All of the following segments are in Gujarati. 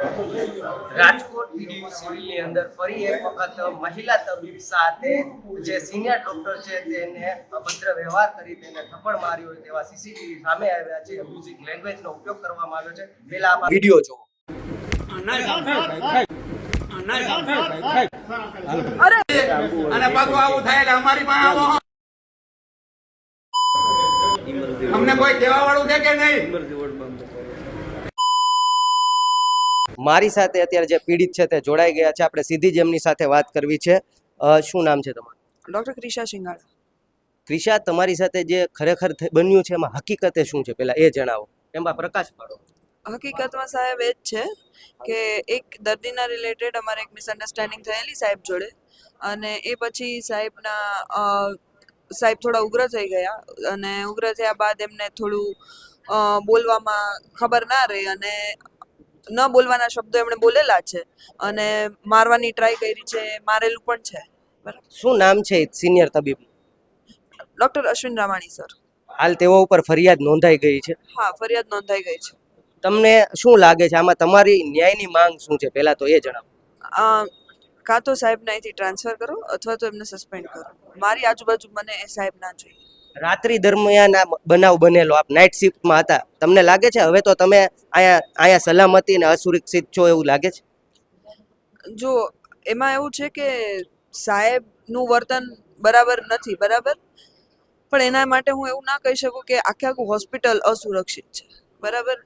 રાજકોટ પીડીયુ સિવિલની અંદર ફરી એક વખત મહિલા તબીબ સાથે જે સિનિયર ડોક્ટર છે તેને અભદ્ર વ્યવહાર કરી તેને થપ્પડ માર્યો હોય તેવા સીસીટીવી સામે આવ્યા છે. મ્યુઝિક લેંગ્વેજનો ઉપયોગ કરવામાં આવ્યો છે. પહેલા આ વિડીયો જુઓ. અને પાછું આવું થાય એટલે અમારી પાસે આવો. અમને કોઈ કહેવા વાળું છે કે નહીં? મારી સાથે અત્યારે જે પીડિત છે તે જોડાઈ ગયા છે. આપણે સીધી જ એમની સાથે વાત કરવી છે. શું નામ છે તમારું? ડૉક્ટર ક્રિશા શિંગાળા. ક્રિશા, તમારી સાથે જે ખરેખર બન્યું છે એમાં હકીકતે શું છે પહેલા એ જણાવો, એમાં પ્રકાશ પાડો. હકીકતમાં સાહેબ એ જ છે કે એક દર્દીના રિલેટેડ અમારે એક મિસઅન્ડરસ્ટેન્ડિંગ થયેલી સાહેબ જોડે, અને એ પછી સાહેબ થોડા ઉગ્ર થઈ ગયા, અને ઉગ્ર થયા બાદ એમને થોડું બોલવામાં ખબર ના રહી અને ન બોલવાના શબ્દો એમણે બોલેલા છે અને મારવાની ટ્રાય કરી છે, મારેલું પણ છે. બરાબર. શું નામ છે સિનિયર તબીબ? Doctor Ashwin Ramani sir. હાલ તેઓ ઉપર ફરિયાદ નોંધાઈ ગઈ છે. હા, ફરિયાદ નોંધાઈ ગઈ છે. તમને શું લાગે છે આમાં તમારી ન્યાયની માંગ શું છે પહેલા તો એ જણાવો. કાં તો સાહેબને અહીંથી ટ્રાન્સફર કરો અથવા તો એમને સસ્પેન્ડ કરો. મારી આજુબાજુ મને એ સાહેબ ના જોઈએ. રાત્રિ દરમિયાન આ બનાવ બનેલો, આપ નાઇટ શિફ્ટમાં હતા, તમને લાગે છે હવે તો તમે અહીંયા સલામતી અને અસુરક્ષિત છો એવું લાગે છે? જો એમાં એવું છે કે સાહેબનું વર્તન બરાબર નથી, બરાબર, પણ એના માટે હું એવું ના કહી શકું કે આખું હોસ્પિટલ અસુરક્ષિત છે. બરાબર.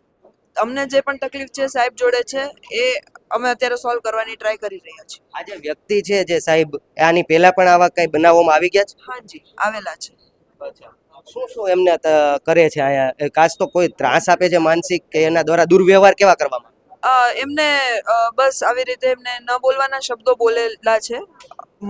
અમને જે પણ તકલીફ છે સાહેબ જોડે છે એ અમે અત્યારે સોલ્વ કરવાની ટ્રાય કરી રહ્યા છીએ. આ જે વ્યક્તિ છે જે સાહેબ, આની પહેલા પણ આવા કઈ બનાવોમાં આવી ગયા છે? હાજી, આવેલા છે. શું શું એમને કરે છે અહીંયા? ખાસ તો કોઈ ત્રાસ આપે છે માનસિક, કે એના દ્વારા દુર્વ્યવહાર કેવા કરવામાં? એમને બસ આવી રીતે એમને ન બોલવાના શબ્દો બોલેલા છે.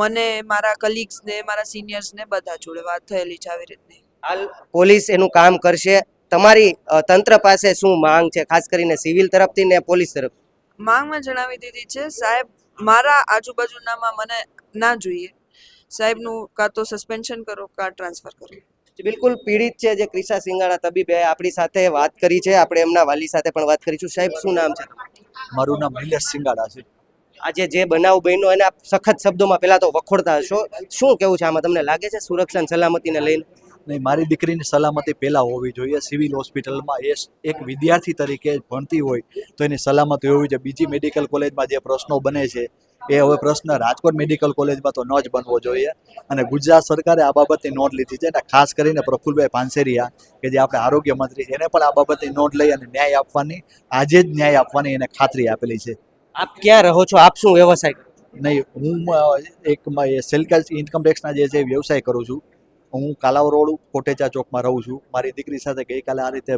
મને, મારા કલીગ્સને, મારા સિનિયર્સને બધા જોડે વાત થયેલી છે આવી રીતની. હાલ પોલીસ એનું કામ કરશે. તમારી તંત્ર પાસે શું માંગ છે, ખાસ કરીને સિવિલ તરફથી ને પોલીસ તરફ? માંગમાં જણાવી દીધી છે સાહેબ, મારા આજુબાજુનામાં મને ના જોઈએ. સાહેબનું કાં તો સસ્પેન્શન કરો કાં ટ્રાન્સફર કરો. બિલકુલ પીડિત છે જે ક્રિશા સિંગાળા તબીબે આપણી સાથે વાત કરી છે. આપણે એમના વાલી સાથે પણ વાત કરીશું. સાહેબ, શું નામ છે? મારું નામ નિલેશ સિંગાડા છે. આજે જે બનાવ બન્યો એને આપ સખત શબ્દોમાં પહેલા તો વખોડતા હશો, શું કેવું છે આમાં? તમને લાગે છે સુરક્ષા અને સલામતીને લઈને? નહીં, મારી દીકરીની સલામતી પહેલાં હોવી જોઈએ. સિવિલ હોસ્પિટલમાં એ એક વિદ્યાર્થી તરીકે ભણતી હોય તો એની સલામતી હોવી જોઈએ. બીજી મેડિકલ કોલેજમાં જે પ્રશ્નો બને છે એ હવે પ્રશ્ન રાજકોટ મેડિકલ કોલેજમાં તો ન જ બનવો જોઈએ. અને ગુજરાત સરકારે આ બાબતની નોંધ લીધી છે, અને ખાસ કરીને પ્રફુલભાઈ પાનસેરિયા કે જે આપણે આરોગ્ય મંત્રી છે એને પણ આ બાબતની નોંધ લઈ અને ન્યાય આપવાની, આજે જ ન્યાય આપવાની એને ખાતરી આપેલી છે. આપ ક્યાં રહો છો? આપ શું વ્યવસાય કરો? નહીં, હું એક સેલ્ફ ઇન્કમ ટેક્સના જે છે વ્યવસાય કરું છું. હું કાલાવ રોડ કોટેચા ચોકમાં રહું છું. મારી દીકરી સાથે ગઈકાલે આ રીતે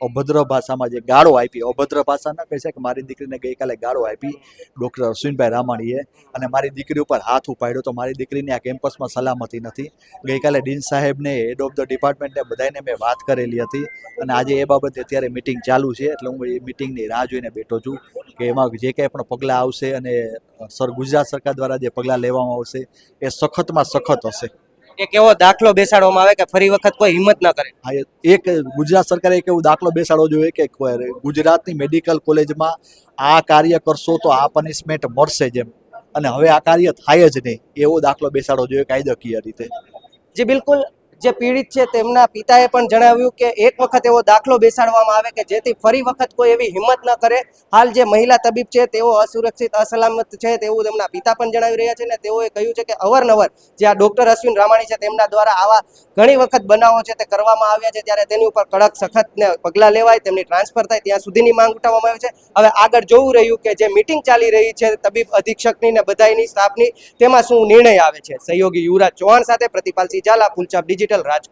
અભદ્ર ભાષામાં જે ગાળો આપી, અભદ્ર ભાષા ના કહી શકે, મારી દીકરીને ગઈકાલે ગાળો આપી ડૉક્ટર અશ્વિનભાઈ રામાણીએ, અને મારી દીકરી ઉપર હાથ ઉપાડ્યો. તો મારી દીકરીની આ કેમ્પસમાં સલામતી નથી. ગઈકાલે ડીન સાહેબને, હેડ ઓફ ધ ડિપાર્ટમેન્ટને બધાને મેં વાત કરેલી હતી, અને આજે એ બાબતે અત્યારે મિટિંગ ચાલુ છે. એટલે હું એ મિટિંગની રાહ જોઈને બેઠો છું કે એમાં જે કંઈ પણ પગલાં આવશે અને ગુજરાત સરકાર દ્વારા જે પગલાં લેવામાં આવશે એ સખતમાં સખત હશે. એક એવો દાખલો બેસાડવામાં આવે કે ફરી વખત કોઈ હિંમત ન કરે. એક ગુજરાત સરકારે એક એવો દાખલો બેસાડવો જોઈએ કે ગુજરાતની મેડિકલ કોલેજમાં આ કાર્ય કરશો તો આ પનિશમેન્ટ મળશે જેમ, અને હવે આ કાર્ય થાય જ નહીં એવો દાખલો બેસાડવો જોઈએ કાયદાકીય રીતે. જે બિલકુલ જે પીડિત છે તેમના પિતાએ પણ જણાવ્યું કે એક વખત એવો દાખલો બેસાડવામાં આવે કે જેથી ફરી વખત કોઈ એવી હિંમત ન કરે. હાલ જે મહિલા તબીબ છે તેઓ અસુરક્ષિત, અસલામત છે તેવું તેમના પિતા પણ જણાવી રહ્યા છે, ને તેઓએ કહ્યું છે કે અવારનવાર જે આ ડોક્ટર અશ્વિન રામાણી છે તેમના દ્વારા આવા ઘણી વખત બનાવો છે તે કરવામાં આવ્યા છે, ત્યારે તેની ઉપર કડક સખત ને પગલાં લેવાય, તેમની ટ્રાન્સફર થાય ત્યાં સુધીની માંગ ઉઠાવવામાં આવી છે. હવે આગળ જોવું રહ્યું કે જે મિટિંગ ચાલી રહી છે તબીબ અધિક્ષકની ને બધાની સ્ટાફની, તેમાં શું નિર્ણય આવે છે. સહયોગી યુવરાજ ચૌહાણ સાથે પ્રતિપાલસિંહ ઝાલા, ફૂલચાપ ડિજિટલ, રાજકોટ.